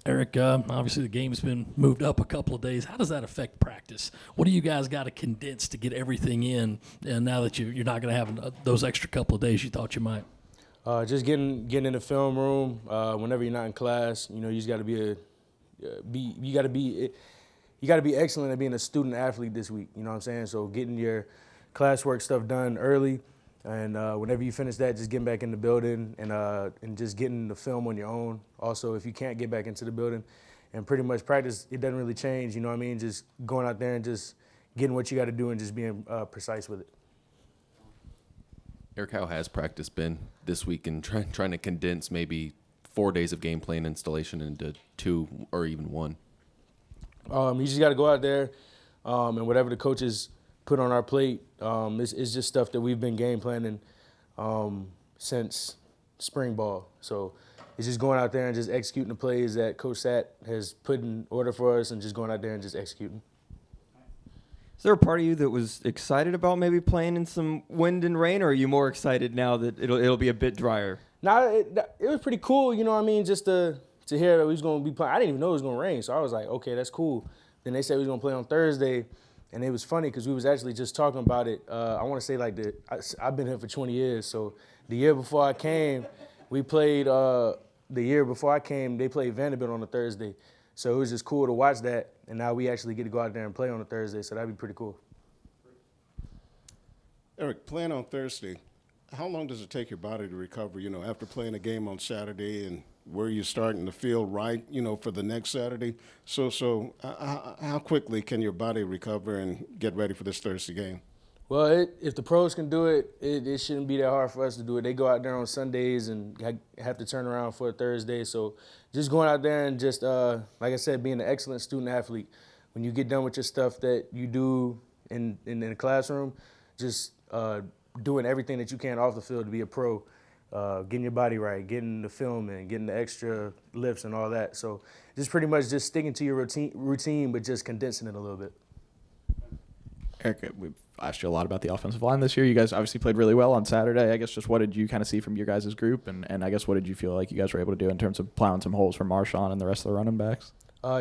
Eric, obviously the game's been moved up a couple of days. How does that affect practice? What do you guys got to condense to get everything in? And now that you're not going to have those extra couple of days you thought you might. Just getting in the film room whenever you're not in class. You just got to you got to be excellent at being a student athlete this week. You know what I'm saying? So getting your classwork stuff done early, and whenever you finish that, just getting back in the building and just getting the film on your own. Also, if you can't get back into the building, and pretty much practice, it doesn't really change. You know what I mean? Just going out there and just getting what you got to do and just being precise with it. Eric, how has practice been this week and trying to condense maybe 4 days of game plan installation into 2 or even 1? You just got to go out there and whatever the coaches put on our plate, it's just stuff that we've been game planning since spring ball. So it's just going out there and just executing the plays that Coach Sat has put in order for us and just going out there and just executing. Is there a part of you that was excited about maybe playing in some wind and rain, or are you more excited now that it'll be a bit drier? Nah, it was pretty cool, you know what I mean, just to hear that we was going to be playing. I didn't even know it was going to rain, so I was like, okay, that's cool. Then they said we was going to play on Thursday, and it was funny because we was actually just talking about it. I want to say I've been here for 20 years, so the year before I came, we played they played Vanderbilt on a Thursday. So it was just cool to watch that, and now we actually get to go out there and play on a Thursday, so that'd be pretty cool. Eric, playing on Thursday, how long does it take your body to recover, after playing a game on Saturday and where you're starting to feel right, for the next Saturday? So how quickly can your body recover and get ready for this Thursday game? Well, if the pros can do it, it shouldn't be that hard for us to do it. They go out there on Sundays and have to turn around for a Thursday. So just going out there and just, like I said, being an excellent student athlete. When you get done with your stuff that you do in the classroom, just doing everything that you can off the field to be a pro, getting your body right, getting the film in, getting the extra lifts and all that. So just pretty much just sticking to your routine, but just condensing it a little bit. Eric, we've asked you a lot about the offensive line this year. You guys obviously played really well on Saturday. I guess just what did you kind of see from your guys' group, and I guess what did you feel like you guys were able to do in terms of plowing some holes for Marshawn and the rest of the running backs?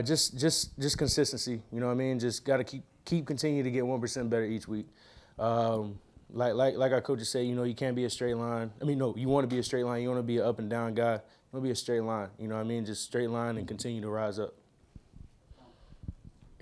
Just consistency. You know what I mean? Just got to keep continuing to get 1% better each week. Like our coaches say, you can't be a straight line. No, you want to be a straight line. You want to be an up and down guy. You want to be a straight line. You know what I mean? Just straight line and continue to rise up.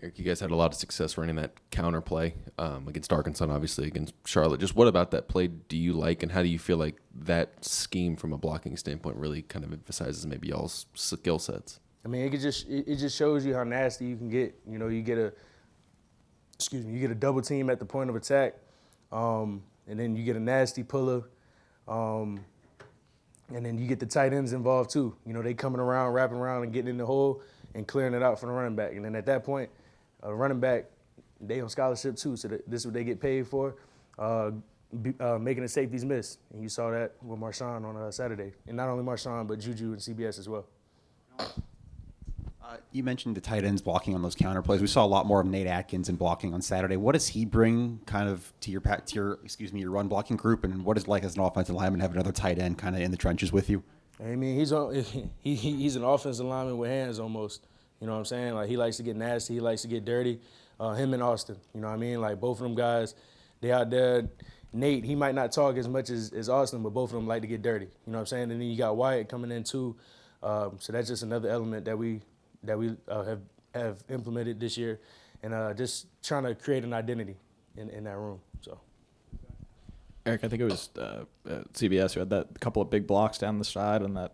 Eric, you guys had a lot of success running that counter play against Arkansas, obviously against Charlotte. Just what about that play do you like, and how do you feel like that scheme from a blocking standpoint really kind of emphasizes maybe y'all's skill sets? It just shows you how nasty you can get. You get a double team at the point of attack, and then you get a nasty puller, and then you get the tight ends involved too. They coming around, wrapping around, and getting in the hole and clearing it out for the running back. And then at that point, running back, they on scholarship too, so this is what they get paid for, making the safeties miss. And you saw that with Marshawn on Saturday. And not only Marshawn, but Juju and CBS as well. You mentioned the tight ends blocking on those counter plays. We saw a lot more of Nate Atkins in blocking on Saturday. What does he bring kind of to your run blocking group, and what is it like as an offensive lineman have another tight end kind of in the trenches with you? He's an offensive lineman with hands almost. You know what I'm saying? Like, he likes to get nasty. He likes to get dirty. Him and Austin, you know what I mean? Like, both of them guys, they out there. Nate, he might not talk as much as Austin, but both of them like to get dirty. You know what I'm saying? And then you got Wyatt coming in too. So that's just another element that we have implemented this year, and just trying to create an identity in that room. So. Eric, I think it was CBS who had that couple of big blocks down the side on that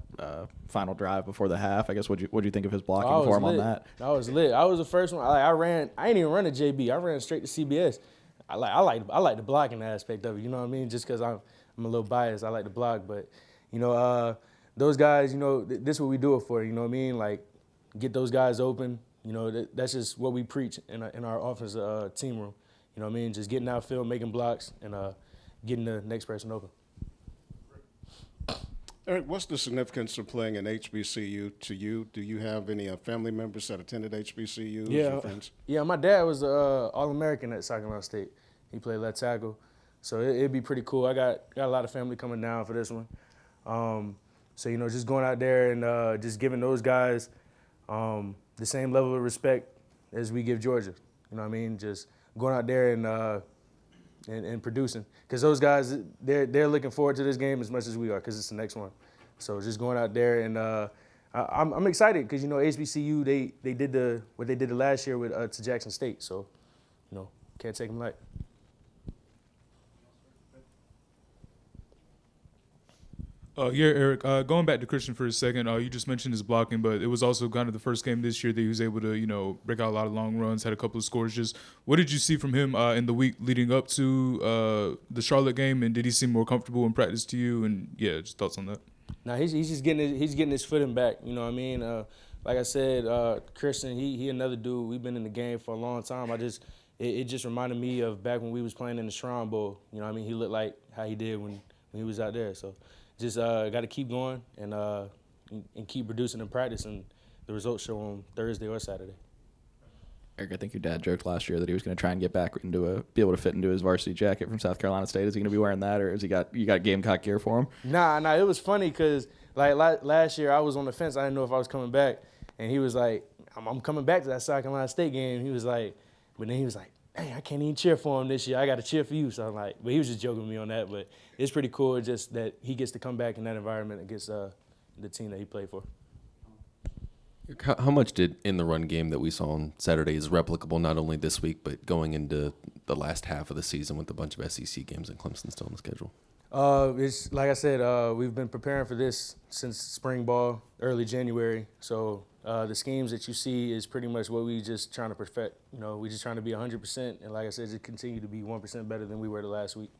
final drive before the half. I guess what'd you think of his blocking for him on that? I was lit. I was the first one. I ain't even run a JB. I ran straight to CBS. I like the blocking aspect of it. You know what I mean? Just because I'm a little biased. I like to block, but those guys. This is what we do it for. You know what I mean? Like, get those guys open. That's just what we preach in our offensive team room. You know what I mean? Just getting outfield, making blocks, and getting the next person open. Eric, what's the significance of playing in HBCU to you? Do you have any family members that attended HBCU? Yeah, friends? Yeah. My dad was All-American at Sacramento State. He played left tackle, so it'd be pretty cool. I got a lot of family coming down for this one. So just going out there and just giving those guys the same level of respect as we give Georgia. You know what I mean? Just going out there and producing. Because those guys, they're looking forward to this game as much as we are, because it's the next one. So just going out there and I'm excited because, HBCU, they did what they did the last year with to Jackson State. So, can't take them light. Yeah, Eric, going back to Christian for a second, you just mentioned his blocking, but it was also kind of the first game this year that he was able to, break out a lot of long runs, had a couple of scores. Just what did you see from him in the week leading up to the Charlotte game, and did he seem more comfortable in practice to you? And, yeah, just thoughts on that. Now he's just getting his footing back. You know what I mean? Like I said, Christian, he another dude. We've been in the game for a long time. It just reminded me of back when we was playing in the Shrine Bowl. You know what I mean? He looked like how he did when he was out there. So just got to keep going and keep producing in practice, and the results show on Thursday or Saturday. Eric, I think your dad joked last year that he was going to try and get back be able to fit into his varsity jacket from South Carolina State. Is he going to be wearing that, or you got Gamecock gear for him? Nah, it was funny because like last year I was on the fence. I didn't know if I was coming back, and he was like, "I'm coming back to that South Carolina State game." He was like, but then he was like, "Hey, I can't even cheer for him this year. I got to cheer for you." So I'm like, but he was just joking with me on that. But it's pretty cool just that he gets to come back in that environment against the team that he played for. How much did in the run game that we saw on Saturday is replicable not only this week but going into the last half of the season with a bunch of SEC games and Clemson still on the schedule? It's like I said, we've been preparing for this since spring ball, early January. So the schemes that you see is pretty much what we just trying to perfect. We just trying to be 100%, and like I said, just continue to be 1% better than we were the last week.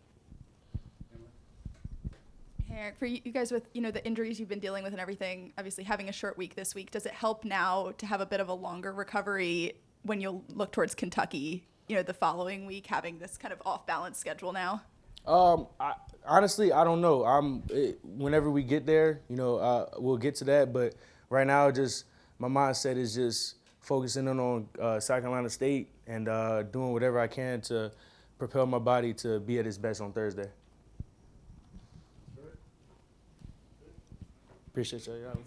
Hey, Eric, for you guys with the injuries you've been dealing with and everything, obviously having a short week this week, does it help now to have a bit of a longer recovery when you'll look towards Kentucky, the following week, having this kind of off-balance schedule now? Honestly, I don't know. Whenever we get there, we'll get to that. But right now, just my mindset is just focusing in on South Carolina State and doing whatever I can to propel my body to be at its best on Thursday. Appreciate y'all.